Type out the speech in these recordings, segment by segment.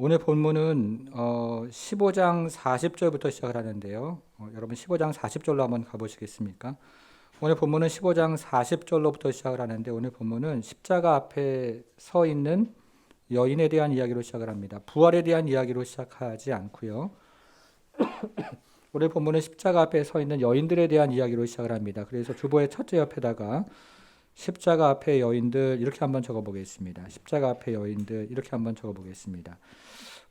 오늘 본문은 15장 40절부터 시작을 하는데요. 여러분 15장 40절로 한번 가보시겠습니까? 오늘 본문은 15장 40절로부터 시작을 하는데 오늘 본문은 십자가 앞에 서 있는 여인에 대한 이야기로 시작을 합니다. 부활에 대한 이야기로 시작하지 않고요. 오늘 본문은 십자가 앞에 서 있는 여인들에 대한 이야기로 시작을 합니다. 그래서 주보의 첫째 옆에다가 십자가 앞에 여인들 이렇게 한번 적어보겠습니다. 십자가 앞에 여인들 이렇게 한번 적어보겠습니다.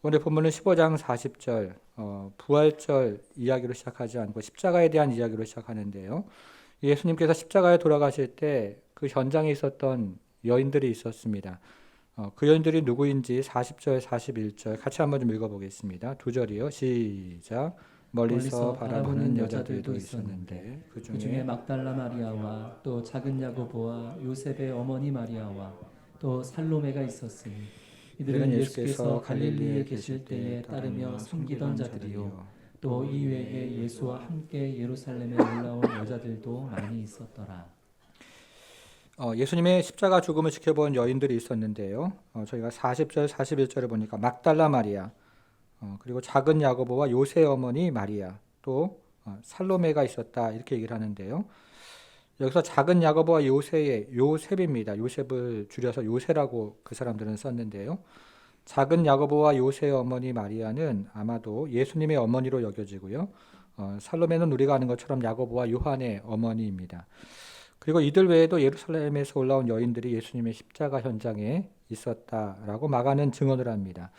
오늘 본문은 15장 40절 부활절 이야기로 시작하지 않고 십자가에 대한 이야기로 시작하는데요. 예수님께서 십자가에 돌아가실 때 그 현장에 있었던 여인들이 있었습니다. 그 여인들이 누구인지 40절, 41절 같이 한번 좀 읽어보겠습니다. 두 절이요. 시작. 멀리서 바라보는 여자들도 있었는데 그 그중에 중에 막달라 마리아와 또 작은 야고보와 요셉의 어머니 마리아와 또 살로메가 있었으니 이들은 이들은 예수께서 예수께서 갈릴리에 갈릴리에 계실 계실 때에 때에 따르며 섬기던 자들이요 또 또 이외에 예수와 함께 예루살렘에 올라온 여자들도 많이 있었더라. 예수님의 십자가 죽음을 지켜본 여인들이 있었는데요. 저희가 40절, 41절을 보니까 막달라 마리아, 그리고 작은 야고보와 요새 어머니 마리아, 또 살로메가 있었다 이렇게 얘기를 하는데요. 여기서 작은 야고보와 요새의 요셉입니다. 요셉을 줄여서 요새라고 그 사람들은 썼는데요. 작은 야고보와 요새의 어머니 마리아는 아마도 예수님의 어머니로 여겨지고요. 살로메는 우리가 아는 것처럼 야고보와 요한의 어머니입니다. 그리고 이들 외에도 예루살렘에서 올라온 여인들이 예수님의 십자가 현장에 있었다라고 마가는 증언을 합니다.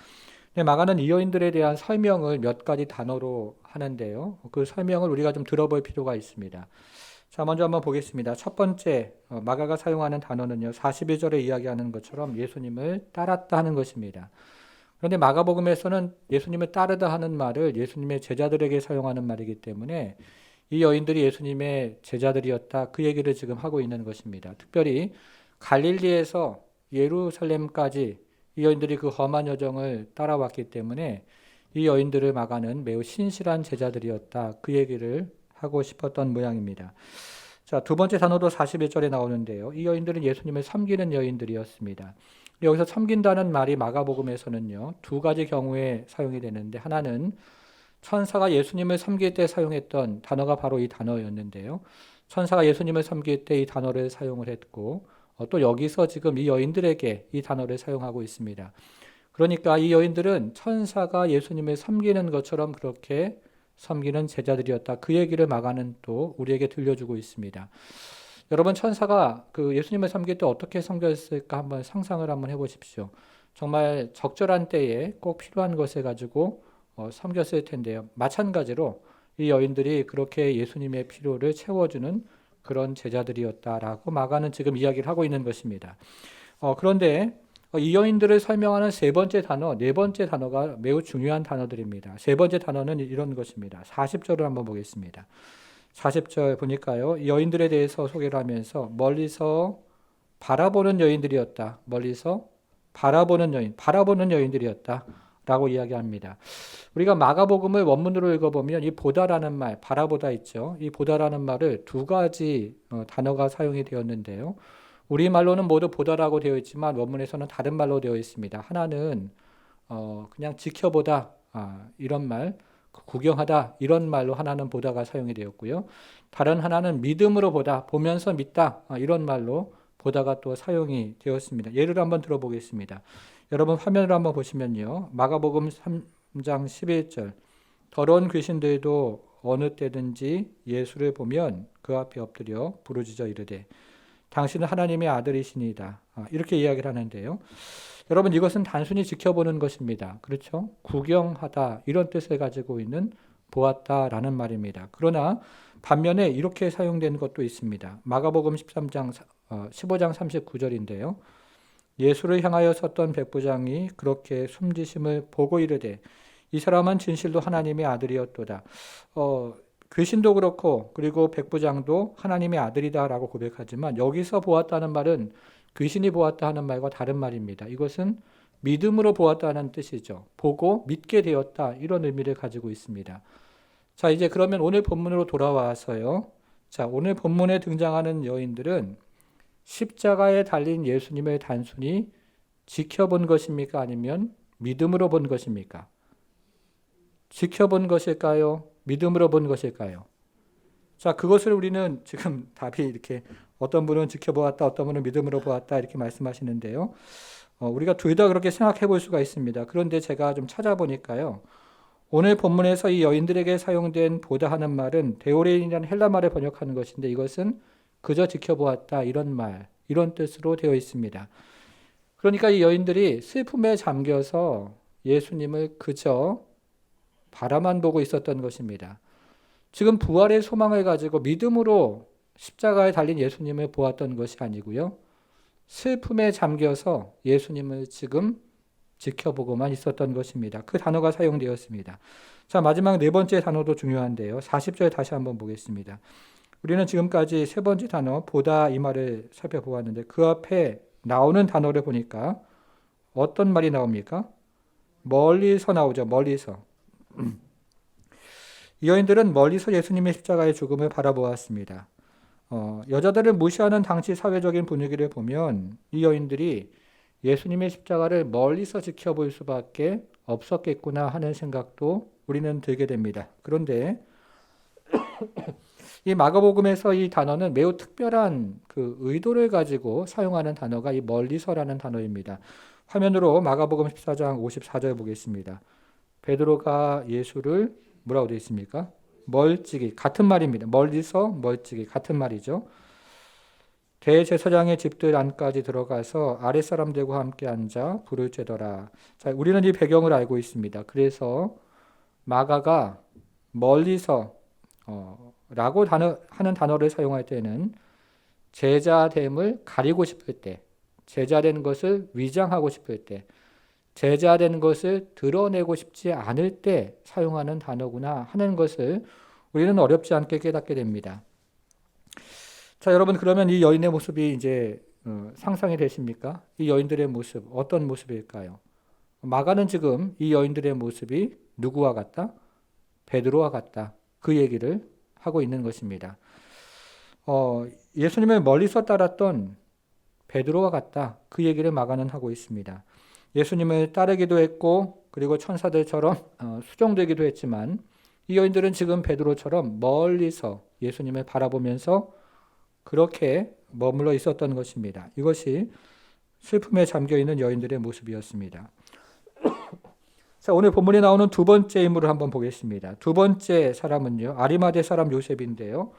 근데 마가는 이 여인들에 대한 설명을 몇 가지 단어로 하는데요. 그 설명을 우리가 좀 들어볼 필요가 있습니다. 자, 먼저 한번 보겠습니다. 첫 번째, 마가가 사용하는 단어는요, 41절에 이야기하는 것처럼 예수님을 따랐다 하는 것입니다. 그런데 마가복음에서는 예수님을 따르다 하는 말을 예수님의 제자들에게 사용하는 말이기 때문에 이 여인들이 예수님의 제자들이었다 그 얘기를 지금 하고 있는 것입니다. 특별히 갈릴리에서 예루살렘까지 이 여인들이 그 험한 여정을 따라왔기 때문에 이 여인들을 마가는 매우 신실한 제자들이었다 그 얘기를 하고 싶었던 모양입니다. 자, 두 번째 단어도 41절에 나오는데요. 이 여인들은 예수님을 섬기는 여인들이었습니다. 여기서 섬긴다는 말이 마가복음에서는요, 두 가지 경우에 사용이 되는데 하나는 천사가 예수님을 섬길 때 사용했던 단어가 바로 이 단어였는데요. 천사가 예수님을 섬길 때 이 단어를 사용을 했고 또 여기서 지금 이 여인들에게 이 단어를 사용하고 있습니다. 그러니까 이 여인들은 천사가 예수님을 섬기는 것처럼 그렇게 섬기는 제자들이었다. 그 얘기를 마가는 또 우리에게 들려주고 있습니다. 여러분 천사가 그 예수님을 섬길 때 어떻게 섬겼을까 한번 상상을 한번 해보십시오. 정말 적절한 때에 꼭 필요한 것을 가지고 섬겼을 텐데요. 마찬가지로 이 여인들이 그렇게 예수님의 필요를 채워주는 그런 제자들이었다라고 마가는 지금 이야기를 하고 있는 것입니다. 그런데 이 여인들을 설명하는 세 번째 단어, 네 번째 단어가 매우 중요한 단어들입니다. 세 번째 단어는 이런 것입니다. 40절을 한번 보겠습니다. 40절 보니까요. 여인들에 대해서 소개를 하면서 멀리서 바라보는 여인들이었다. 멀리서 바라보는 여인들이었다. 라고 이야기합니다. 우리가 마가복음을 원문으로 읽어보면 이 보다라는 말, 바라보다 있죠. 이 보다라는 말을 두 가지 단어가 사용이 되었는데요. 우리말로는 모두 보다라고 되어 있지만 원문에서는 다른 말로 되어 있습니다. 하나는 그냥 지켜보다 이런 말, 구경하다 이런 말로 하나는 보다가 사용이 되었고요. 다른 하나는 믿음으로 보다, 보면서 믿다 이런 말로 보다가 또 사용이 되었습니다. 예를 한번 들어보겠습니다. 여러분 화면을 한번 보시면요. 마가복음 3장 11절 더러운 귀신들도 어느 때든지 예수를 보면 그 앞에 엎드려 부르짖어 이르되 당신은 하나님의 아들이시니이다. 이렇게 이야기를 하는데요. 여러분 이것은 단순히 지켜보는 것입니다. 그렇죠? 구경하다 이런 뜻을 가지고 있는 보았다라는 말입니다. 그러나 반면에 이렇게 사용된 것도 있습니다. 마가복음 13장 15장 39절인데요. 예수를 향하여 섰던 백부장이 그렇게 숨지심을 보고 이르되 이 사람은 진실로 하나님의 아들이었도다. 귀신도 그렇고 그리고 백부장도 하나님의 아들이다라고 고백하지만 여기서 보았다는 말은 귀신이 보았다 하는 말과 다른 말입니다. 이것은 믿음으로 보았다는 뜻이죠. 보고 믿게 되었다 이런 의미를 가지고 있습니다. 자, 이제 그러면 오늘 본문으로 돌아와서요. 자, 오늘 본문에 등장하는 여인들은 십자가에 달린 예수님을 단순히 지켜본 것입니까? 아니면 믿음으로 본 것입니까? 지켜본 것일까요? 믿음으로 본 것일까요? 자, 그것을 우리는 지금 답이 이렇게 어떤 분은 지켜보았다, 어떤 분은 믿음으로 보았다 이렇게 말씀하시는데요. 우리가 둘 다 그렇게 생각해 볼 수가 있습니다. 그런데 제가 좀 찾아보니까요. 오늘 본문에서 이 여인들에게 사용된 보다 하는 말은 데오레인이라는 헬라 말을 번역하는 것인데 이것은 그저 지켜보았다 이런 말, 이런 뜻으로 되어 있습니다. 그러니까 이 여인들이 슬픔에 잠겨서 예수님을 그저 바라만 보고 있었던 것입니다. 지금 부활의 소망을 가지고 믿음으로 십자가에 달린 예수님을 보았던 것이 아니고요. 슬픔에 잠겨서 예수님을 지금 지켜보고만 있었던 것입니다. 그 단어가 사용되었습니다. 자, 마지막 네 번째 단어도 중요한데요. 40절 다시 한번 보겠습니다. 우리는 지금까지 세 번째 단어 보다 이 말을 살펴보았는데 그 앞에 나오는 단어를 보니까 어떤 말이 나옵니까? 멀리서 나오죠. 멀리서. 이 여인들은 멀리서 예수님의 십자가의 죽음을 바라보았습니다. 여자들을 무시하는 당시 사회적인 분위기를 보면 이 여인들이 예수님의 십자가를 멀리서 지켜볼 수밖에 없었겠구나 하는 생각도 우리는 들게 됩니다. 그런데 이 마가복음에서 이 단어는 매우 특별한 그 의도를 가지고 사용하는 단어가 이 멀리서라는 단어입니다. 화면으로 마가복음 14장 54절 보겠습니다. 베드로가 예수를 뭐라고 되어 있습니까? 멀찍이, 같은 말입니다. 멀리서 멀찍이, 같은 말이죠. 대제사장의 집들 안까지 들어가서 아랫사람들과 함께 앉아 불을 쬐더라. 자, 우리는 이 배경을 알고 있습니다. 그래서 마가가 멀리서 라고 하는 단어를 사용할 때는 제자됨을 가리고 싶을 때, 제자된 것을 위장하고 싶을 때, 제자된 것을 드러내고 싶지 않을 때 사용하는 단어구나 하는 것을 우리는 어렵지 않게 깨닫게 됩니다. 자, 여러분 그러면 이 여인의 모습이 이제 상상이 되십니까? 이 여인들의 모습 어떤 모습일까요? 마가는 지금 이 여인들의 모습이 누구와 같다? 베드로와 같다. 그 얘기를 하고 있는 것입니다. 예수님을 멀리서 따랐던 베드로와 같다. 그 얘기를 마가는 하고 있습니다. 예수님을 따르기도 했고 그리고 천사들처럼 수종되기도 했지만 이 여인들은 지금 베드로처럼 멀리서 예수님을 바라보면서 그렇게 머물러 있었던 것입니다. 이것이 슬픔에 잠겨있는 여인들의 모습이었습니다. 자, 오늘 본문에 나오는 두 번째 인물을 한번 보겠습니다. 두 번째 사람은요, 아리마대 사람 요셉인데요.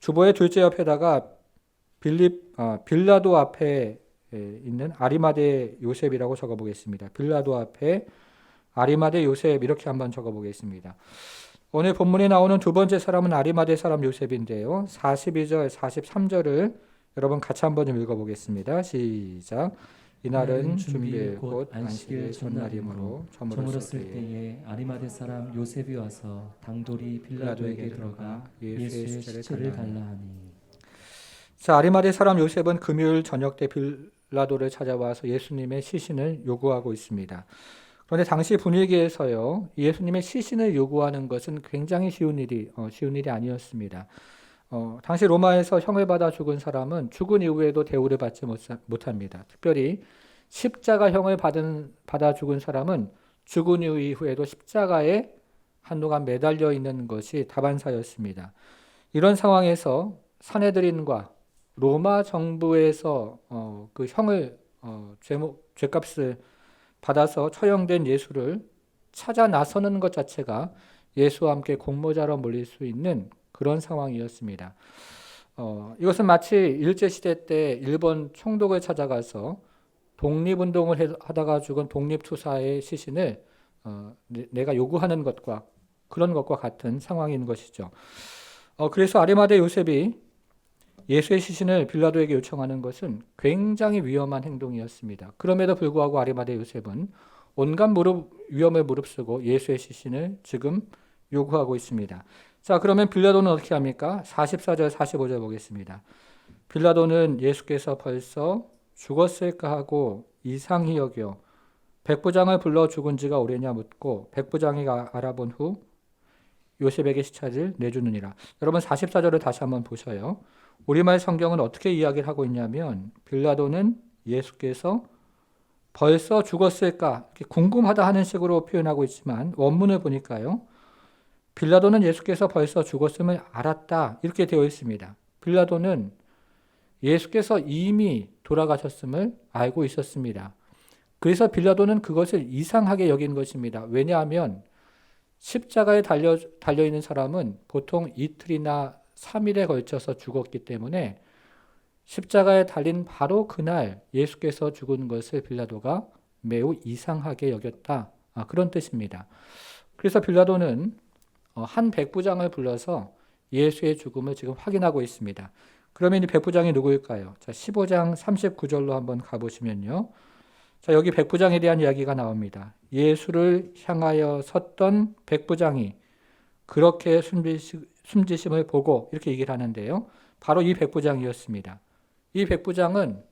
주보의 둘째 옆에다가 빌라도 앞에 있는 아리마대 요셉이라고 적어보겠습니다. 빌라도 앞에 아리마대 요셉 이렇게 한번 적어보겠습니다. 오늘 본문에 나오는 두 번째 사람은 아리마대 사람 요셉인데요. 42절, 43절을 여러분 같이 한번 좀 읽어보겠습니다. 시작. 이날은 준비일 곧 안식일 전날이므로 저물었을 때에 아리마대 사람 요셉이 와서 당돌이 빌라도에게 들어가 예수의 시체를 달라 하니. 자, 아리마대 사람 요셉은 금요일 저녁 때 빌라도를 찾아와서 예수님의 시신을 요구하고 있습니다. 그런데 당시 분위기에서요, 예수님의 시신을 요구하는 것은 굉장히 쉬운 일이 아니었습니다. 당시 로마에서 형을 받아 죽은 사람은 죽은 이후에도 대우를 받지 못합니다. 특별히 십자가형을 받아 죽은 사람은 죽은 이후에도 십자가에 한동안 매달려 있는 것이 다반사였습니다. 이런 상황에서 사내들인과 로마 정부에서 그 형을 죄값을 받아서 처형된 예수를 찾아 나서는 것 자체가 예수와 함께 공모자로 몰릴 수 있는 그런 상황이었습니다. 이것은 마치 일제시대 때 일본 총독을 찾아가서 독립운동을 하다가 죽은 독립투사의 시신을 내가 요구하는 것과 그런 것과 같은 상황인 것이죠. 그래서 아리마대 요셉이 예수의 시신을 빌라도에게 요청하는 것은 굉장히 위험한 행동이었습니다. 그럼에도 불구하고 아리마대 요셉은 온갖 위험을 무릅쓰고 예수의 시신을 지금 요구하고 있습니다. 자, 그러면 빌라도는 어떻게 합니까? 44절, 45절 보겠습니다. 빌라도는 예수께서 벌써 죽었을까 하고 이상히 여겨 백부장을 불러 죽은 지가 오래냐 묻고 백부장이 알아본 후 요셉에게 시체를 내주느니라. 여러분 44절을 다시 한번 보셔요. 우리말 성경은 어떻게 이야기를 하고 있냐면 빌라도는 예수께서 벌써 죽었을까? 이렇게 궁금하다 하는 식으로 표현하고 있지만 원문을 보니까요. 빌라도는 예수께서 벌써 죽었음을 알았다. 이렇게 되어 있습니다. 빌라도는 예수께서 이미 돌아가셨음을 알고 있었습니다. 그래서 빌라도는 그것을 이상하게 여긴 것입니다. 왜냐하면 십자가에 달려있는 사람은 보통 이틀이나 3일에 걸쳐서 죽었기 때문에 십자가에 달린 바로 그날 예수께서 죽은 것을 빌라도가 매우 이상하게 여겼다. 그런 뜻입니다. 그래서 빌라도는 한 백부장을 불러서 예수의 죽음을 지금 확인하고 있습니다. 그러면 이 백부장이 누구일까요? 자, 15장 39절로 한번 가보시면요. 자, 여기 백부장에 대한 이야기가 나옵니다. 예수를 향하여 섰던 백부장이 그렇게 숨지심을 보고 이렇게 얘기를 하는데요. 바로 이 백부장이었습니다. 이 백부장은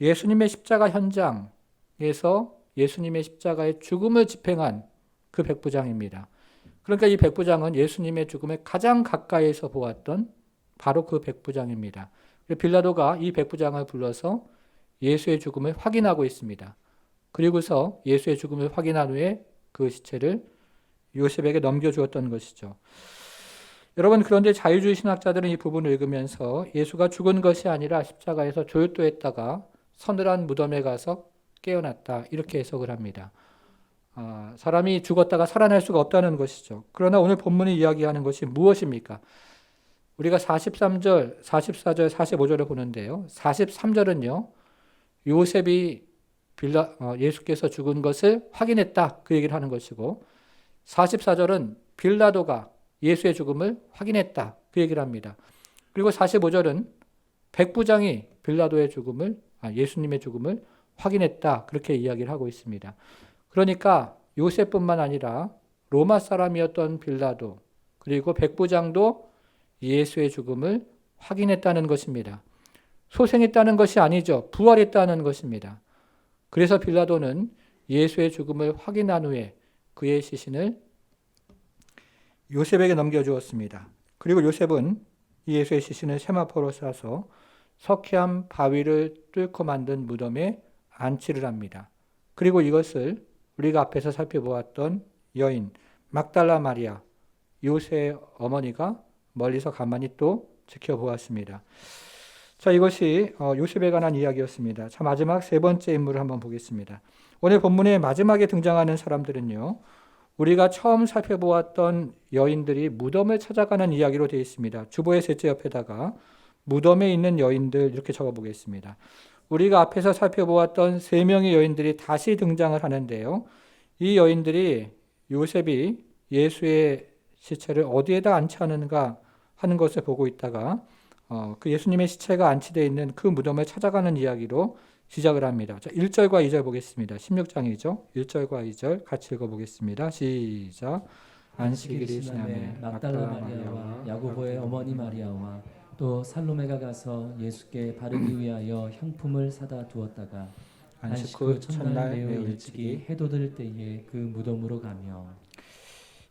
예수님의 십자가 현장에서 예수님의 십자가의 죽음을 집행한 그 백부장입니다. 그러니까 이 백부장은 예수님의 죽음에 가장 가까이에서 보았던 바로 그 백부장입니다. 빌라도가 이 백부장을 불러서 예수의 죽음을 확인하고 있습니다. 그리고서 예수의 죽음을 확인한 후에 그 시체를 요셉에게 넘겨주었던 것이죠. 여러분, 그런데 자유주의 신학자들은 이 부분을 읽으면서 예수가 죽은 것이 아니라 십자가에서 조율도했다가 서늘한 무덤에 가서 깨어났다 이렇게 해석을 합니다. 사람이 죽었다가 살아날 수가 없다는 것이죠. 그러나 오늘 본문이 이야기하는 것이 무엇입니까? 우리가 43절, 44절, 45절을 보는데요. 43절은요. 요셉이 예수께서 죽은 것을 확인했다 그 얘기를 하는 것이고 44절은 빌라도가 예수의 죽음을 확인했다 그 얘기를 합니다. 그리고 45절은 백부장이 빌라도의 죽음을 예수님의 죽음을 확인했다 그렇게 이야기를 하고 있습니다. 그러니까 요셉뿐만 아니라 로마 사람이었던 빌라도 그리고 백부장도 예수의 죽음을 확인했다는 것입니다. 소생했다는 것이 아니죠. 부활했다는 것입니다. 그래서 빌라도는 예수의 죽음을 확인한 후에 그의 시신을 요셉에게 넘겨주었습니다. 그리고 요셉은 예수의 시신을 세마포로 싸서 석회암 바위를 뚫고 만든 무덤에 안치를 합니다. 그리고 이것을 우리가 앞에서 살펴보았던 여인 막달라 마리아, 요셉의 어머니가 멀리서 가만히 또 지켜보았습니다. 자, 이것이 요셉에 관한 이야기였습니다. 자, 마지막 세 번째 인물을 한번 보겠습니다. 오늘 본문의 마지막에 등장하는 사람들은요. 우리가 처음 살펴보았던 여인들이 무덤을 찾아가는 이야기로 되어 있습니다. 주보의 셋째 옆에다가 무덤에 있는 여인들 이렇게 적어보겠습니다. 우리가 앞에서 살펴보았던 세 명의 여인들이 다시 등장을 하는데요. 이 여인들이 요셉이 예수의 시체를 어디에다 안치하는가 하는 것을 보고 있다가 그 예수님의 시체가 안치되어 있는 그 무덤을 찾아가는 이야기로 시작을 합니다. 자, 1절과 2절 보겠습니다. 16장이죠. 1절과 2절 같이 읽어보겠습니다. 시작. 안식일이 지나매 막달라 마리아와 야고보의 어머니 마리아와 또 살로메가 가서 예수께 바르기 위하여 향품을 사다 두었다가 안식 후 첫날 매우 일찍이 해돋을 때에 그 무덤으로 가며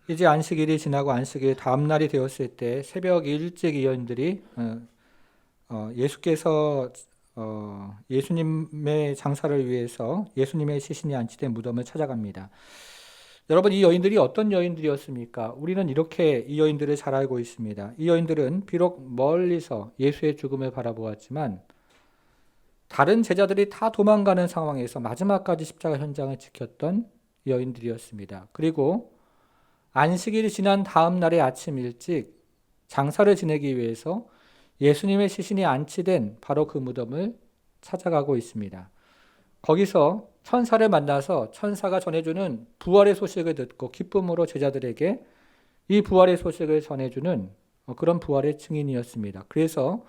이제 안식일이 지나고 안식일 다음 날이 되었을 때 새벽 일찍 이 여인들이 예수께서 예수님의 장사를 위해서 예수님의 시신이 안치된 무덤을 찾아갑니다. 여러분, 이 여인들이 어떤 여인들이었습니까? 우리는 이렇게 이 여인들을 잘 알고 있습니다. 이 여인들은 비록 멀리서 예수의 죽음을 바라보았지만 다른 제자들이 다 도망가는 상황에서 마지막까지 십자가 현장을 지켰던 여인들이었습니다. 그리고 안식일이 지난 다음 날의 아침 일찍 장사를 지내기 위해서 예수님의 시신이 안치된 바로 그 무덤을 찾아가고 있습니다. 거기서 천사를 만나서 천사가 전해주는 부활의 소식을 듣고 기쁨으로 제자들에게 이 부활의 소식을 전해주는 그런 부활의 증인이었습니다. 그래서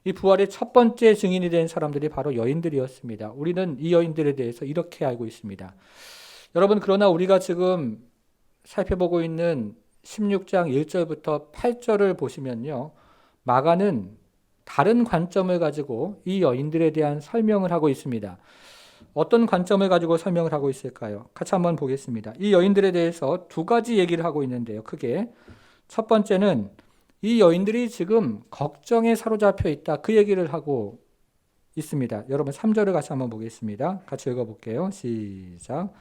이 부활의 첫 번째 증인이 된 사람들이 바로 여인들이었습니다. 우리는 이 여인들에 대해서 이렇게 알고 있습니다. 여러분, 그러나 우리가 지금 살펴보고 있는 16장 1절부터 8절을 보시면요. 마가는 다른 관점을 가지고 이 여인들에 대한 설명을 하고 있습니다. 어떤 관점을 가지고 설명을 하고 있을까요? 같이 한번 보겠습니다. 이 여인들에 대해서 두 가지 얘기를 하고 있는데요. 크게 첫 번째는 이 여인들이 지금 걱정에 사로잡혀 있다. 그 얘기를 하고 있습니다. 여러분 3절을 같이 한번 보겠습니다. 같이 읽어볼게요. 시작.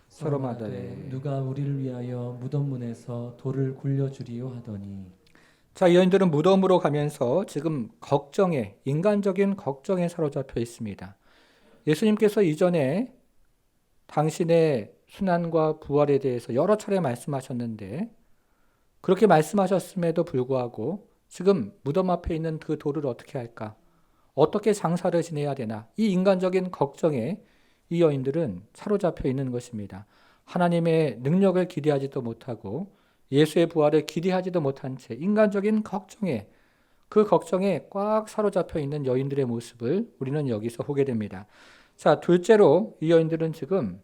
서로 말하되 누가 우리를 위하여 무덤 문에서 돌을 굴려주리요 하더니. 자, 이 여인들은 무덤으로 가면서 지금 걱정에, 인간적인 걱정에 사로잡혀 있습니다. 예수님께서 이전에 당신의 순환과 부활에 대해서 여러 차례 말씀하셨는데 그렇게 말씀하셨음에도 불구하고 지금 무덤 앞에 있는 그 돌을 어떻게 할까? 어떻게 장사를 지내야 되나? 이 인간적인 걱정에 이 여인들은 사로잡혀 있는 것입니다. 하나님의 능력을 기대하지도 못하고 예수의 부활을 기대하지도 못한 채 인간적인 걱정에, 그 걱정에 꽉 사로잡혀 있는 여인들의 모습을 우리는 여기서 보게 됩니다. 자, 둘째로 이 여인들은 지금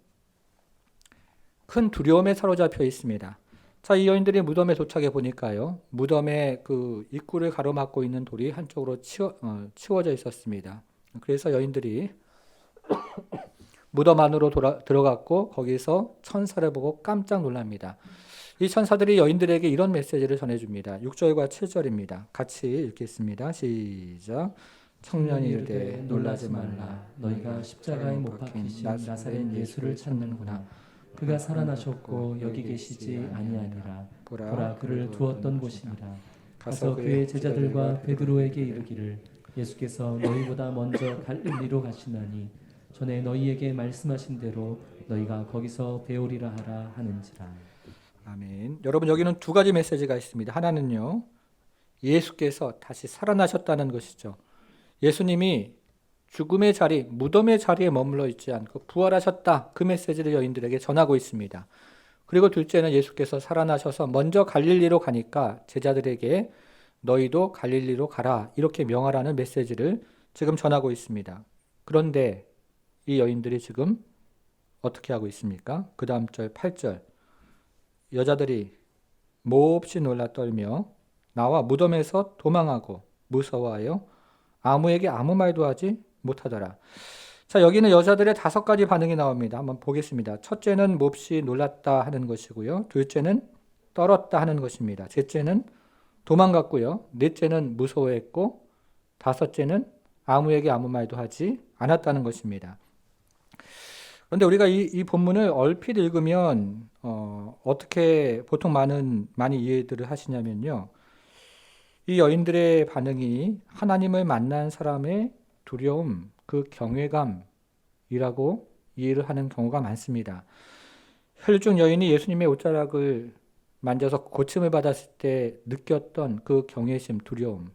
큰 두려움에 사로잡혀 있습니다. 자, 이 여인들이 무덤에 도착해 보니까요, 무덤의 그 입구를 가로막고 있는 돌이 한쪽으로 치워져 있었습니다. 그래서 여인들이 무덤 안으로 들어갔고 거기서 천사를 보고 깜짝 놀랍니다. 이 천사들이 여인들에게 이런 메시지를 전해줍니다. 6절과 7절입니다. 같이 읽겠습니다. 시작. 청년이 이르되 놀라지 말라. 너희가 십자가에 못 박히신 나사렛 예수를 찾는구나. 그가 살아나셨고 여기 계시지 아니하니라. 보라 그를 두었던 곳이니라. 가서 그의 제자들과 베드로에게 이르기를 예수께서 너희보다 먼저 갈릴리로 가시나니 전에 너희에게 말씀하신 대로 너희가 거기서 배우리라 하라 하는지라. 아멘. 여러분, 여기는 두 가지 메시지가 있습니다. 하나는요, 예수께서 다시 살아나셨다는 것이죠. 예수님이 죽음의 자리, 무덤의 자리에 머물러 있지 않고 부활하셨다. 그 메시지를 여인들에게 전하고 있습니다. 그리고 둘째는 예수께서 살아나셔서 먼저 갈릴리로 가니까 제자들에게 너희도 갈릴리로 가라. 이렇게 명하라는 메시지를 지금 전하고 있습니다. 그런데 이 여인들이 지금 어떻게 하고 있습니까? 그 다음 절 8절. 여자들이 몹시 놀라 떨며 나와 무덤에서 도망하고 무서워하여 아무에게 아무 말도 하지 못하더라. 자, 여기는 여자들의 5가지 반응이 나옵니다. 한번 보겠습니다. 첫째는 몹시 놀랐다 하는 것이고요. 둘째는 떨었다 하는 것입니다. 셋째는 도망갔고요. 넷째는 무서워했고, 다섯째는 아무에게 아무 말도 하지 않았다는 것입니다. 그런데 우리가 이 본문을 얼핏 읽으면 어떻게 보통 많이 이해들을 하시냐면요. 이 여인들의 반응이 하나님을 만난 사람의 두려움, 그 경외감이라고 이해를 하는 경우가 많습니다. 혈중 여인이 예수님의 옷자락을 만져서 고침을 받았을 때 느꼈던 그 경외심, 두려움,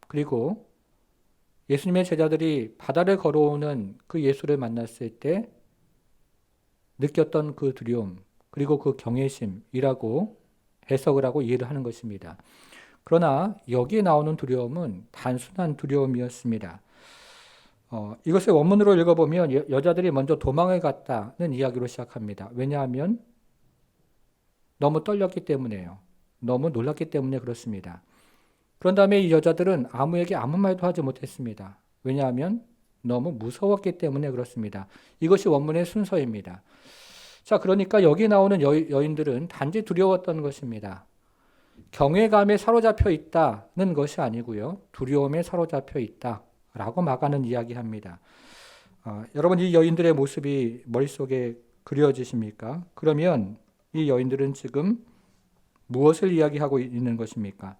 그리고 예수님의 제자들이 바다를 걸어오는 그 예수를 만났을 때 느꼈던 그 두려움, 그리고 그 경외심이라고 해석을 하고 이해를 하는 것입니다. 그러나 여기에 나오는 두려움은 단순한 두려움이었습니다. 이것을 원문으로 읽어보면 여자들이 먼저 도망을 갔다는 이야기로 시작합니다. 왜냐하면 너무 떨렸기 때문에요. 너무 놀랐기 때문에 그렇습니다. 그런 다음에 이 여자들은 아무에게 아무 말도 하지 못했습니다. 왜냐하면 너무 무서웠기 때문에 그렇습니다. 이것이 원문의 순서입니다. 자, 그러니까 여기 나오는 여인들은 단지 두려웠던 것입니다. 경외감에 사로잡혀 있다는 것이 아니고요. 두려움에 사로잡혀 있다라고 막아는 이야기합니다. 여러분, 이 여인들의 모습이 머릿속에 그려지십니까? 그러면 이 여인들은 지금 무엇을 이야기하고 있는 것입니까?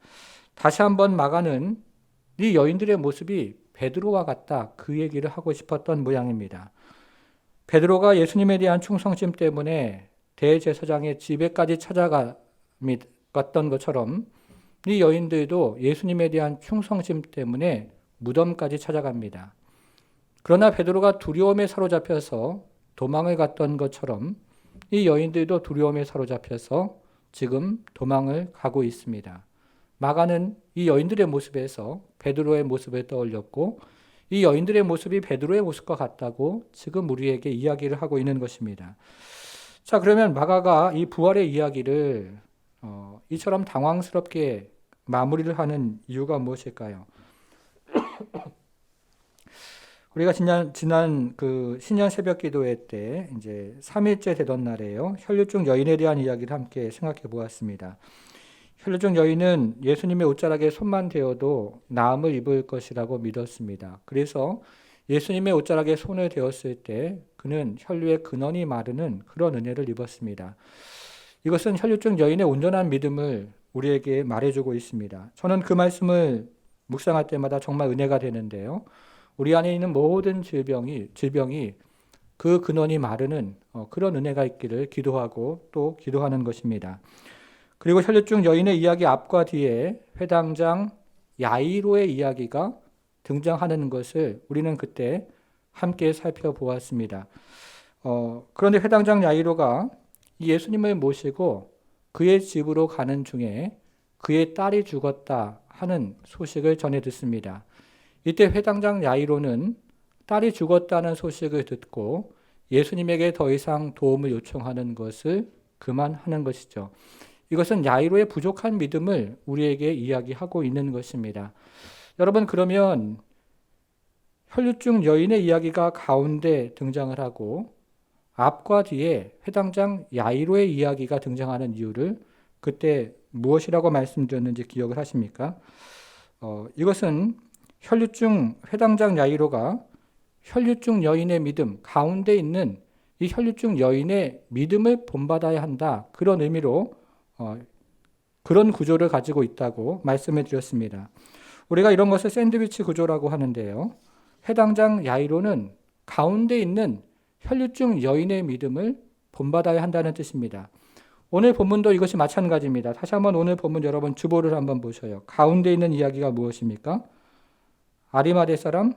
다시 한번 마가는 이 여인들의 모습이 베드로와 같다, 그 얘기를 하고 싶었던 모양입니다. 베드로가 예수님에 대한 충성심 때문에 대제사장의 집에까지 찾아갔던 것처럼 이 여인들도 예수님에 대한 충성심 때문에 무덤까지 찾아갑니다. 그러나 베드로가 두려움에 사로잡혀서 도망을 갔던 것처럼 이 여인들도 두려움에 사로잡혀서 지금 도망을 가고 있습니다. 마가는 이 여인들의 모습에서 베드로의 모습을 떠올렸고 이 여인들의 모습이 베드로의 모습과 같다고 지금 우리에게 이야기를 하고 있는 것입니다. 자, 그러면 마가가 이 부활의 이야기를 이처럼 당황스럽게 마무리를 하는 이유가 무엇일까요? 우리가 지난 그 신년 새벽 기도회 때 이제 3일째 되던 날에요. 혈류증 여인에 대한 이야기를 함께 생각해 보았습니다. 혈류증 여인은 예수님의 옷자락에 손만 대어도 나음을 입을 것이라고 믿었습니다. 그래서 예수님의 옷자락에 손을 대었을 때 그는 혈류의 근원이 마르는 그런 은혜를 입었습니다. 이것은 혈류증 여인의 온전한 믿음을 우리에게 말해주고 있습니다. 저는 그 말씀을 묵상할 때마다 정말 은혜가 되는데요. 우리 안에 있는 모든 질병이 그 근원이 마르는 그런 은혜가 있기를 기도하고 또 기도하는 것입니다. 그리고 혈류증 여인의 이야기 앞과 뒤에 회당장 야이로의 이야기가 등장하는 것을 우리는 그때 함께 살펴보았습니다. 그런데 회당장 야이로가 예수님을 모시고 그의 집으로 가는 중에 그의 딸이 죽었다 하는 소식을 전해 듣습니다. 이때 회당장 야이로는 딸이 죽었다는 소식을 듣고 예수님에게 더 이상 도움을 요청하는 것을 그만하는 것이죠. 이것은 야이로의 부족한 믿음을 우리에게 이야기하고 있는 것입니다. 여러분, 그러면 혈류증 여인의 이야기가 가운데 등장을 하고 앞과 뒤에 회당장 야이로의 이야기가 등장하는 이유를 그때 무엇이라고 말씀드렸는지 기억을 하십니까? 이것은 회당장 야이로가 혈류증 여인의 믿음 가운데 있는 이 혈류증 여인의 믿음을 본받아야 한다. 그런 의미로 그런 구조를 가지고 있다고 말씀을 드렸습니다. 우리가 이런 것을 샌드위치 구조라고 하는데요. 회당장 야이로는 가운데 있는 혈류증 여인의 믿음을 본받아야 한다는 뜻입니다. 오늘 본문도 이것이 마찬가지입니다. 다시 한번 오늘 본문 여러분 주보를 한번 보셔요. 가운데 있는 이야기가 무엇입니까? 아리마대 사람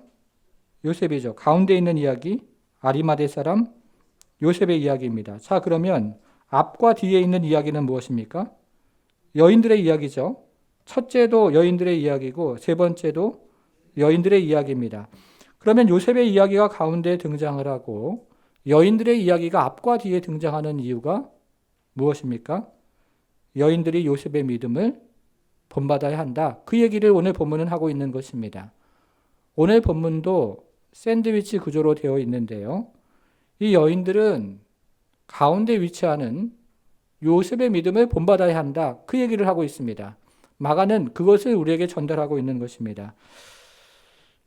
요셉이죠. 가운데 있는 이야기 아리마대 사람 요셉의 이야기입니다. 자, 그러면 앞과 뒤에 있는 이야기는 무엇입니까? 여인들의 이야기죠. 첫째도 여인들의 이야기고 세 번째도 여인들의 이야기입니다. 그러면 요셉의 이야기가 가운데 등장을 하고 여인들의 이야기가 앞과 뒤에 등장하는 이유가 무엇입니까? 여인들이 요셉의 믿음을 본받아야 한다. 그 얘기를 오늘 본문은 하고 있는 것입니다. 오늘 본문도 샌드위치 구조로 되어 있는데요. 이 여인들은 가운데 위치하는 요셉의 믿음을 본받아야 한다. 그 얘기를 하고 있습니다. 마가는 그것을 우리에게 전달하고 있는 것입니다.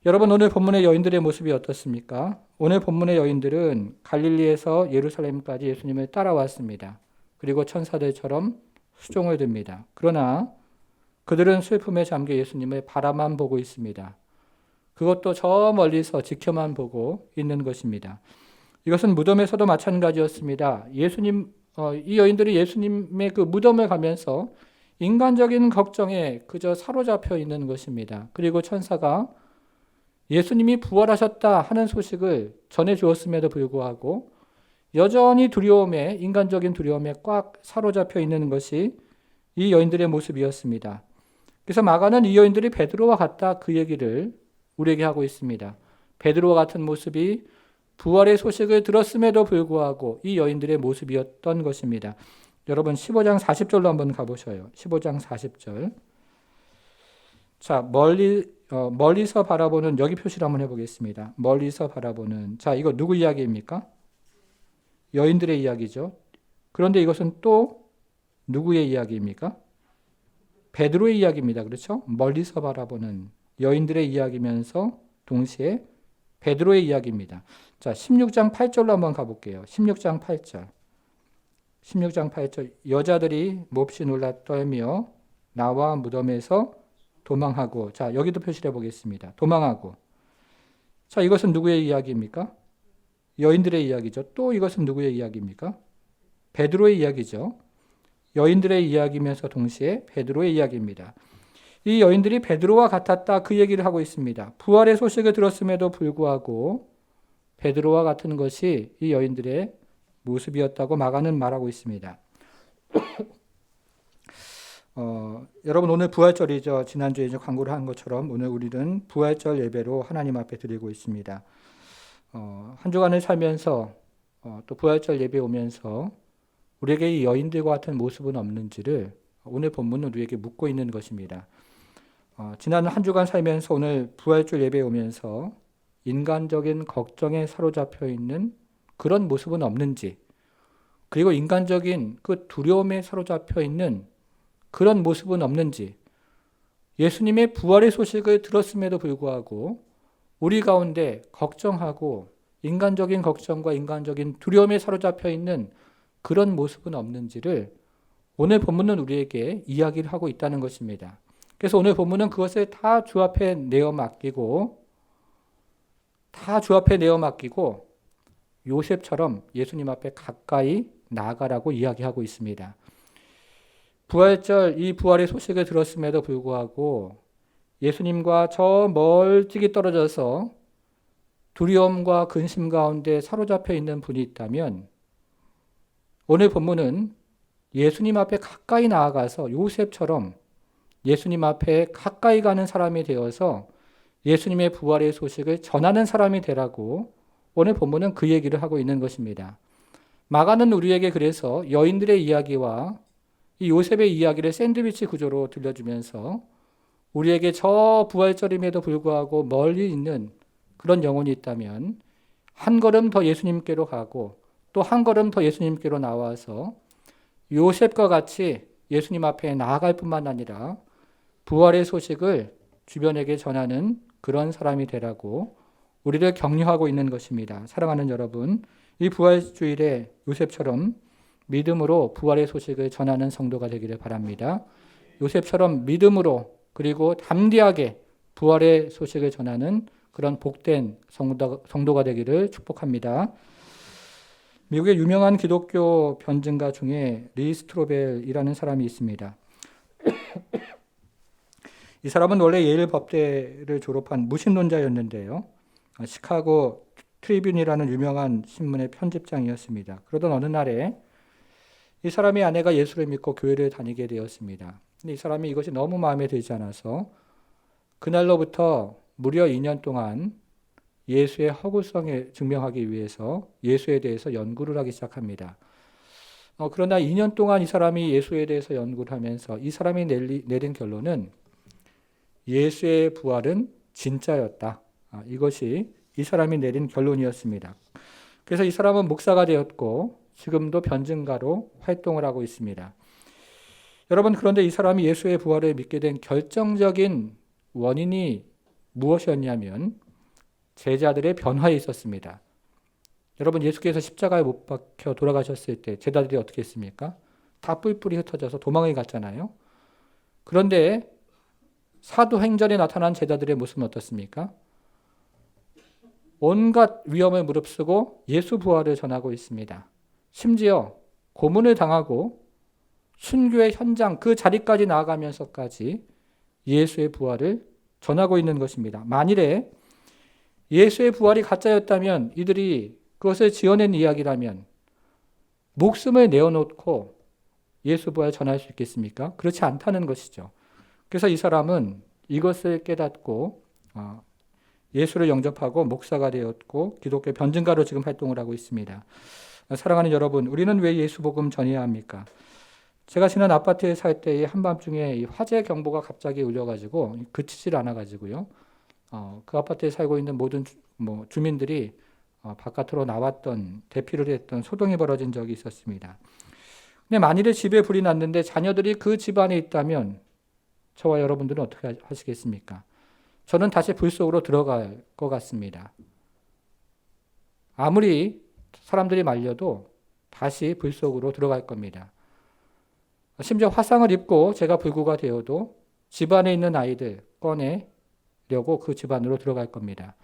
여러분, 오늘 본문의 여인들의 모습이 어떻습니까? 오늘 본문의 여인들은 갈릴리에서 예루살렘까지 예수님을 따라왔습니다. 그리고 천사들처럼 수종을 듭니다. 그러나 그들은 슬픔에 잠겨 예수님을 바라만 보고 있습니다. 그것도 저 멀리서 지켜만 보고 있는 것입니다. 이것은 무덤에서도 마찬가지였습니다. 이 여인들이 예수님의 그 무덤을 가면서 인간적인 걱정에 그저 사로잡혀 있는 것입니다. 그리고 천사가 예수님이 부활하셨다 하는 소식을 전해 주었음에도 불구하고 여전히 인간적인 두려움에 꽉 사로잡혀 있는 것이 이 여인들의 모습이었습니다. 그래서 마가는 이 여인들이 베드로와 같다 그 얘기를 우리에게 하고 있습니다. 베드로와 같은 모습이 부활의 소식을 들었음에도 불구하고 이 여인들의 모습이었던 것입니다. 여러분 15장 40절로 한번 가보셔요. 15장 40절. 자, 멀리서 바라보는 여기 표시를 한번 해보겠습니다. 멀리서 바라보는. 자, 이거 누구 이야기입니까? 여인들의 이야기죠. 그런데 이것은 또 누구의 이야기입니까? 베드로의 이야기입니다. 그렇죠? 멀리서 바라보는 여인들의 이야기면서 동시에 베드로의 이야기입니다. 자, 16장 8절로 한번 가볼게요. 16장 8절. 16장 8절. 여자들이 몹시 놀라 떨며 나와 무덤에서 도망하고. 자, 여기도 표시를 해보겠습니다. 도망하고. 자, 이것은 누구의 이야기입니까? 여인들의 이야기죠. 또 이것은 누구의 이야기입니까? 베드로의 이야기죠. 여인들의 이야기면서 동시에 베드로의 이야기입니다. 이 여인들이 베드로와 같았다 그 얘기를 하고 있습니다. 부활의 소식을 들었음에도 불구하고 베드로와 같은 것이 이 여인들의 모습이었다고 마가는 말하고 있습니다. 여러분 오늘 부활절이죠. 지난주에 이제 광고를 한 것처럼 오늘 우리는 부활절 예배로 하나님 앞에 드리고 있습니다. 한 주간을 살면서 또 부활절 예배 오면서 우리에게 이 여인들과 같은 모습은 없는지를 오늘 본문은 우리에게 묻고 있는 것입니다. 지난 한 주간 살면서 오늘 부활절 예배 오면서 인간적인 걱정에 사로잡혀 있는 그런 모습은 없는지, 그리고 인간적인 그 두려움에 사로잡혀 있는 그런 모습은 없는지, 예수님의 부활의 소식을 들었음에도 불구하고 우리 가운데 걱정하고 인간적인 걱정과 인간적인 두려움에 사로잡혀 있는 그런 모습은 없는지를 오늘 본문은 우리에게 이야기를 하고 있다는 것입니다. 그래서 오늘 본문은 그것을 다 주 앞에 내어 맡기고 요셉처럼 예수님 앞에 가까이 나아가라고 이야기하고 있습니다. 부활절 이 부활의 소식을 들었음에도 불구하고 예수님과 저 멀찍이 떨어져서 두려움과 근심 가운데 사로잡혀 있는 분이 있다면 오늘 본문은 예수님 앞에 가까이 나아가서 요셉처럼 예수님 앞에 가까이 가는 사람이 되어서 예수님의 부활의 소식을 전하는 사람이 되라고 오늘 본문은 그 얘기를 하고 있는 것입니다. 마가는 우리에게 그래서 여인들의 이야기와 이 요셉의 이야기를 샌드위치 구조로 들려주면서 우리에게 저 부활절임에도 불구하고 멀리 있는 그런 영혼이 있다면 한 걸음 더 예수님께로 가고 또 한 걸음 더 예수님께로 나와서 요셉과 같이 예수님 앞에 나아갈 뿐만 아니라 부활의 소식을 주변에게 전하는 그런 사람이 되라고 우리를 격려하고 있는 것입니다. 사랑하는 여러분, 이 부활주일에 요셉처럼 믿음으로 부활의 소식을 전하는 성도가 되기를 바랍니다. 요셉처럼 믿음으로 그리고 담대하게 부활의 소식을 전하는 그런 복된 성도가 되기를 축복합니다. 미국의 유명한 기독교 변증가 중에 리 스트로벨이라는 사람이 있습니다. 이 사람은 원래 예일 법대를 졸업한 무신론자였는데요. 시카고 트리뷴이라는 유명한 신문의 편집장이었습니다. 그러던 어느 날에 이 사람의 아내가 예수를 믿고 교회를 다니게 되었습니다. 근데 이 사람이 이것이 너무 마음에 들지 않아서 그날로부터 무려 2년 동안 예수의 허구성을 증명하기 위해서 예수에 대해서 연구를 하기 시작합니다. 그러나 2년 동안 이 사람이 예수에 대해서 연구를 하면서 이 사람이 내린 결론은 예수의 부활은 진짜였다. 이것이 이 사람이 내린 결론이었습니다. 그래서 이 사람은 목사가 되었고 지금도 변증가로 활동을 하고 있습니다. 여러분, 그런데 이 사람이 예수의 부활을 믿게 된 결정적인 원인이 무엇이었냐면 제자들의 변화에 있었습니다. 여러분, 예수께서 십자가에 못 박혀 돌아가셨을 때 제자들이 어떻게 했습니까? 다 뿔뿔이 흩어져서 도망을 갔잖아요. 그런데 사도행전에 나타난 제자들의 모습은 어떻습니까? 온갖 위험을 무릅쓰고 예수 부활을 전하고 있습니다. 심지어 고문을 당하고 순교의 현장 그 자리까지 나아가면서까지 예수의 부활을 전하고 있는 것입니다. 만일에 예수의 부활이 가짜였다면 이들이 그것을 지어낸 이야기라면 목숨을 내어놓고 예수 부활을 전할 수 있겠습니까? 그렇지 않다는 것이죠. 그래서 이 사람은 이것을 깨닫고 예수를 영접하고 목사가 되었고 기독교 변증가로 지금 활동을 하고 있습니다. 사랑하는 여러분, 우리는 왜 예수 복음 전해야 합니까? 제가 지난 아파트에 살 때 한밤중에 이 화재 경보가 갑자기 울려가지고 그치질 않아가지고요. 그 아파트에 살고 있는 모든 주민들이 바깥으로 나왔던 대피를 했던 소동이 벌어진 적이 있었습니다. 근데 만일에 집에 불이 났는데 자녀들이 그 집 안에 있다면 저와 여러분들은 어떻게 하시겠습니까? 저는 다시 불 속으로 들어갈 것 같습니다. 아무리 사람들이 말려도 다시 불 속으로 들어갈 겁니다. 심지어 화상을 입고 제가 불구가 되어도 집 안에 있는 아이들 꺼내려고 그 집 안으로 들어갈 겁니다.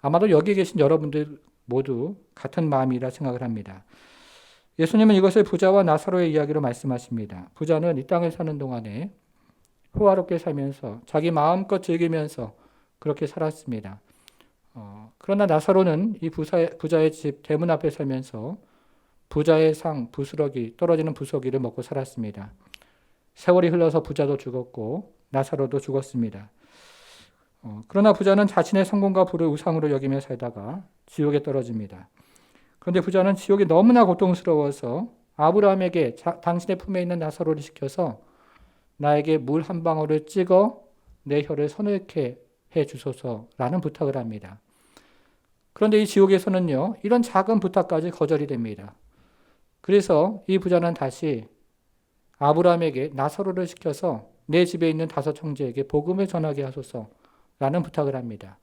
아마도 여기 계신 여러분들 모두 같은 마음이라 생각을 합니다. 예수님은 이것을 부자와 나사로의 이야기로 말씀하십니다. 부자는 이 땅에 사는 동안에 호화롭게 살면서 자기 마음껏 즐기면서 그렇게 살았습니다. 그러나 나사로는 이 부자의 집 대문 앞에 살면서 부자의 상, 부스러기, 떨어지는 부스러기를 먹고 살았습니다. 세월이 흘러서 부자도 죽었고 나사로도 죽었습니다. 그러나 부자는 자신의 성공과 부를 우상으로 여기며 살다가 지옥에 떨어집니다. 그런데 부자는 지옥이 너무나 고통스러워서 아브라함에게 당신의 품에 있는 나사로를 시켜서 나에게 물 한 방울을 찍어 내 혀를 서늘케 해 주소서라는 부탁을 합니다. 그런데 이 지옥에서는요, 이런 작은 부탁까지 거절이 됩니다. 그래서 이 부자는 다시 아브라함에게 나사로를 시켜서 내 집에 있는 5 형제에게 복음을 전하게 하소서라는 부탁을 합니다.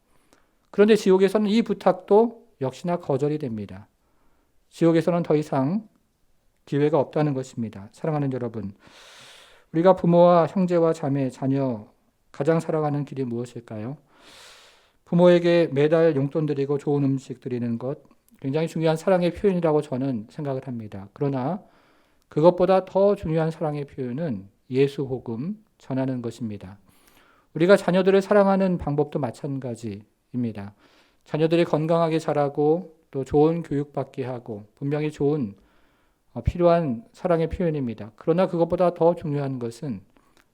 그런데 지옥에서는 이 부탁도 역시나 거절이 됩니다. 지옥에서는 더 이상 기회가 없다는 것입니다. 사랑하는 여러분, 우리가 부모와 형제와 자매, 자녀 가장 사랑하는 길이 무엇일까요? 부모에게 매달 용돈 드리고 좋은 음식 드리는 것 굉장히 중요한 사랑의 표현이라고 저는 생각을 합니다. 그러나 그것보다 더 중요한 사랑의 표현은 예수 복음 전하는 것입니다. 우리가 자녀들을 사랑하는 방법도 마찬가지입니다. 자녀들이 건강하게 자라고 또 좋은 교육받게 하고 분명히 좋은 필요한 사랑의 표현입니다. 그러나 그것보다 더 중요한 것은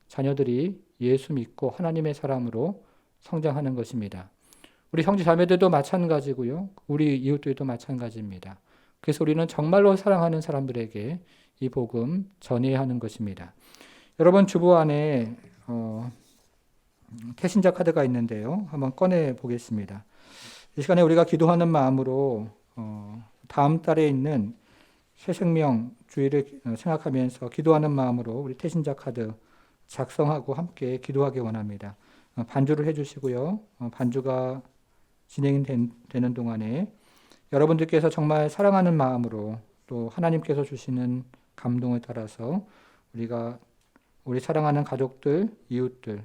자녀들이 예수 믿고 하나님의 사람으로 성장하는 것입니다. 우리 형제 자매들도 마찬가지고요. 우리 이웃들도 마찬가지입니다. 그래서 우리는 정말로 사랑하는 사람들에게 이 복음 전해야 하는 것입니다. 여러분 주보 안에 태신자 카드가 있는데요. 한번 꺼내 보겠습니다. 이 시간에 우리가 기도하는 마음으로 다음 달에 있는 새생명 주일을 생각하면서 기도하는 마음으로 우리 태신자 카드 작성하고 함께 기도하기 원합니다. 반주를 해주시고요. 반주가 진행되는 동안에 여러분들께서 정말 사랑하는 마음으로 또 하나님께서 주시는 감동을 따라서 우리 사랑하는 가족들, 이웃들,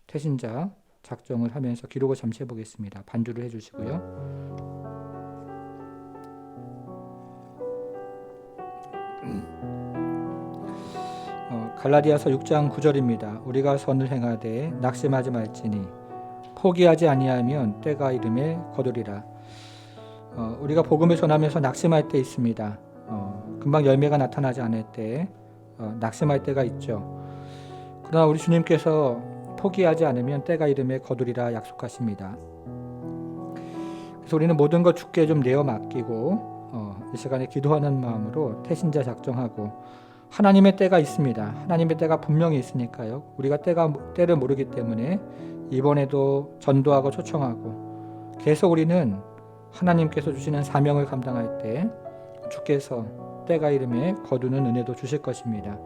태신자 작정을 하면서 기록을 잠시 해보겠습니다. 반주를 해주시고요. 갈라디아서 6장 9절입니다. 우리가 선을 행하되 낙심하지 말지니 포기하지 아니하면 때가 이름에 거두리라. 우리가 복음을 전하면서 낙심할 때 있습니다. 금방 열매가 나타나지 않을 때 낙심할 때가 있죠. 그러나 우리 주님께서 포기하지 않으면 때가 이름에 거두리라 약속하십니다. 그래서 우리는 모든 것 주께 좀 내어 맡기고 이 시간에 기도하는 마음으로 태신자 작정하고 하나님의 때가 있습니다. 하나님의 때가 분명히 있으니까요. 우리가 때를 모르기 때문에 이번에도 전도하고 초청하고 계속 우리는 하나님께서 주시는 사명을 감당할 때 주께서 때가 이름에 거두는 은혜도 주실 것입니다.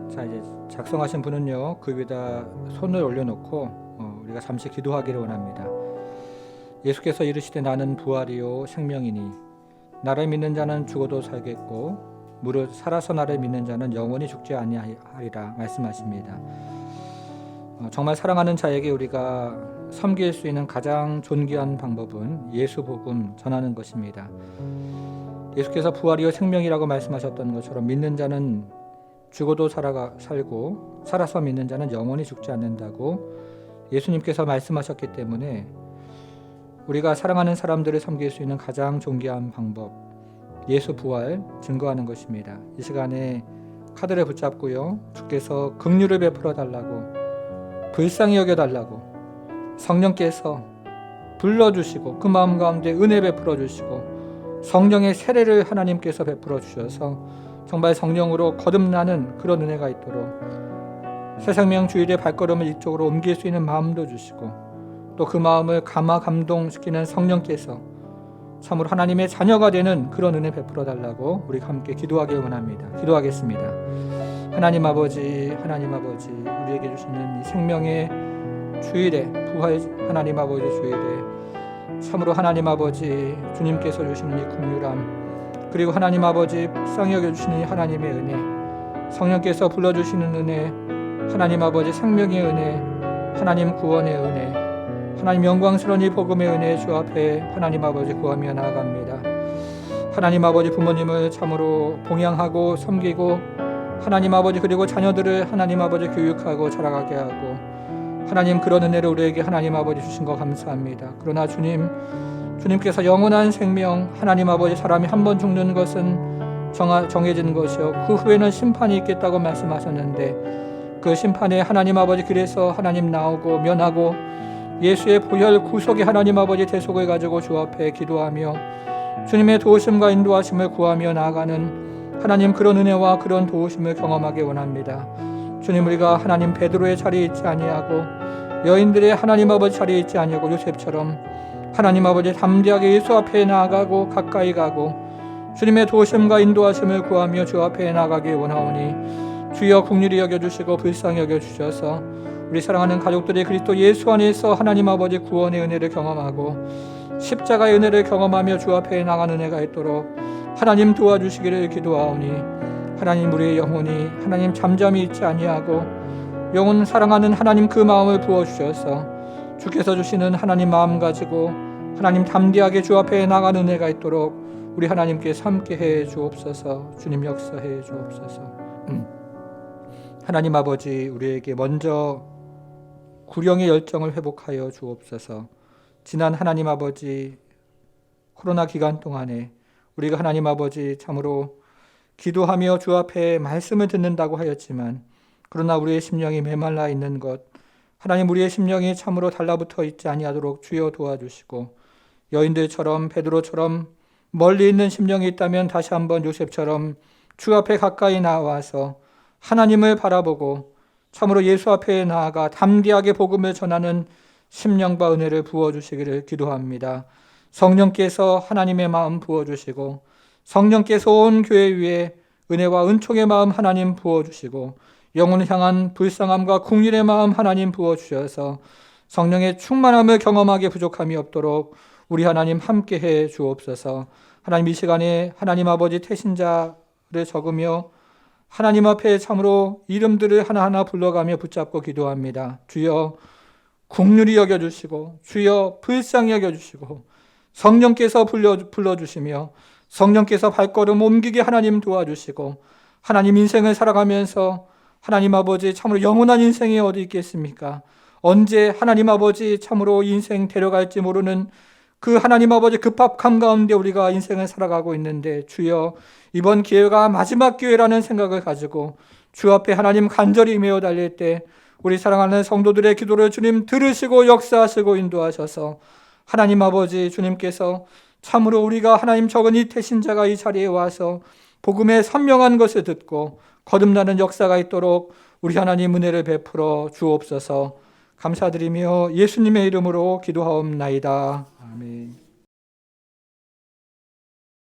자, 이제 작성하신 분은요, 그 위에다 손을 올려놓고 우리가 잠시 기도하기를 원합니다. 예수께서 이르시되 나는 부활이요 생명이니 나를 믿는 자는 죽어도 살겠고 무릇 살아서 나를 믿는 자는 영원히 죽지 아니하리라 말씀하십니다. 정말 사랑하는 자에게 우리가 섬길 수 있는 가장 존귀한 방법은 예수 복음 전하는 것입니다. 예수께서 부활이요 생명이라고 말씀하셨던 것처럼 믿는 자는 죽어도 살고 살아서 믿는 자는 영원히 죽지 않는다고 예수님께서 말씀하셨기 때문에 우리가 사랑하는 사람들을 섬길 수 있는 가장 존귀한 방법, 예수 부활 증거하는 것입니다. 이 시간에 카드를 붙잡고요, 주께서 긍휼을 베풀어 달라고, 불쌍히 여겨 달라고, 성령께서 불러주시고 그 마음 가운데 은혜 베풀어 주시고 성령의 세례를 하나님께서 베풀어 주셔서 정말 성령으로 거듭나는 그런 은혜가 있도록 새생명 주일의 발걸음을 이쪽으로 옮길 수 있는 마음도 주시고 또 그 마음을 감동시키는 성령께서 참으로 하나님의 자녀가 되는 그런 은혜 베풀어 달라고 우리가 함께 기도하기 원합니다. 기도하겠습니다. 하나님 아버지 우리에게 주시는 이 생명의 주일에 부활 하나님 아버지 주일에 참으로 하나님 아버지 주님께서 주시는 이 긍휼함 그리고 하나님 아버지 불쌍히 여겨주시는 하나님의 은혜, 성령께서 불러주시는 은혜, 하나님 아버지 생명의 은혜, 하나님 구원의 은혜, 하나님 영광스러운 이 복음의 은혜 주 앞에 하나님 아버지 구하며 나아갑니다. 하나님 아버지 부모님을 참으로 봉양하고 섬기고 하나님 아버지 그리고 자녀들을 하나님 아버지 교육하고 자라가게 하고 하나님 그런 은혜를 우리에게 하나님 아버지 주신 거 감사합니다. 그러나 주님께서 영원한 생명 하나님 아버지 사람이 한 번 죽는 것은 정해진 것이요 그 후에는 심판이 있겠다고 말씀하셨는데 그 심판에 하나님 아버지 그래서 하나님 나오고 면하고 예수의 보혈 구속의 하나님 아버지 대속을 가지고 주 앞에 기도하며 주님의 도우심과 인도하심을 구하며 나아가는 하나님 그런 은혜와 그런 도우심을 경험하기 원합니다. 주님 우리가 하나님 베드로의 자리에 있지 아니하고 여인들의 하나님 아버지 자리에 있지 아니하고 요셉처럼 하나님 아버지 담대하게 예수 앞에 나아가고 가까이 가고 주님의 도우심과 인도하심을 구하며 주 앞에 나아가기 원하오니 주여 긍휼히 여겨주시고 불쌍히 여겨주셔서 우리 사랑하는 가족들이 그리스도 예수 안에서 하나님 아버지 구원의 은혜를 경험하고 십자가의 은혜를 경험하며 주 앞에 나가는 은혜가 있도록 하나님 도와주시기를 기도하오니 하나님 우리의 영혼이 하나님 잠잠히 있지 아니하고 영혼 사랑하는 하나님 그 마음을 부어주셔서 주께서 주시는 하나님 마음 가지고 하나님 담대하게 주 앞에 나가는 은혜가 있도록 우리 하나님께서 함께해 주옵소서. 주님 역사해 주옵소서. 하나님 아버지 우리에게 먼저 구령의 열정을 회복하여 주옵소서. 지난 하나님 아버지 코로나 기간 동안에 우리가 하나님 아버지 참으로 기도하며 주 앞에 말씀을 듣는다고 하였지만 그러나 우리의 심령이 메말라 있는 것 하나님 우리의 심령이 참으로 달라붙어 있지 아니하도록 주여 도와주시고 여인들처럼 베드로처럼 멀리 있는 심령이 있다면 다시 한번 요셉처럼 주 앞에 가까이 나와서 하나님을 바라보고 참으로 예수 앞에 나아가 담대하게 복음을 전하는 심령과 은혜를 부어주시기를 기도합니다. 성령께서 하나님의 마음 부어주시고 성령께서 온 교회 위에 은혜와 은총의 마음 하나님 부어주시고 영혼을 향한 불쌍함과 긍휼의 마음 하나님 부어주셔서 성령의 충만함을 경험하게 부족함이 없도록 우리 하나님 함께해 주옵소서. 하나님 이 시간에 하나님 아버지 태신자를 적으며 하나님 앞에 참으로 이름들을 하나하나 불러가며 붙잡고 기도합니다. 주여 긍휼히 여겨주시고 주여 불쌍히 여겨주시고 성령께서 불러주시며 성령께서 발걸음 옮기게 하나님 도와주시고 하나님 인생을 살아가면서 하나님 아버지 참으로 영원한 인생이 어디 있겠습니까? 언제 하나님 아버지 참으로 인생 데려갈지 모르는 그 하나님 아버지 급박함 가운데 우리가 인생을 살아가고 있는데 주여 이번 기회가 마지막 기회라는 생각을 가지고 주 앞에 하나님 간절히 메어 달릴 때 우리 사랑하는 성도들의 기도를 주님 들으시고 역사하시고 인도하셔서 하나님 아버지 주님께서 참으로 우리가 하나님 적은 이 태신자가 이 자리에 와서 복음의 선명한 것을 듣고 거듭나는 역사가 있도록 우리 하나님 은혜를 베풀어 주옵소서. 감사드리며 예수님의 이름으로 기도하옵나이다. 아멘.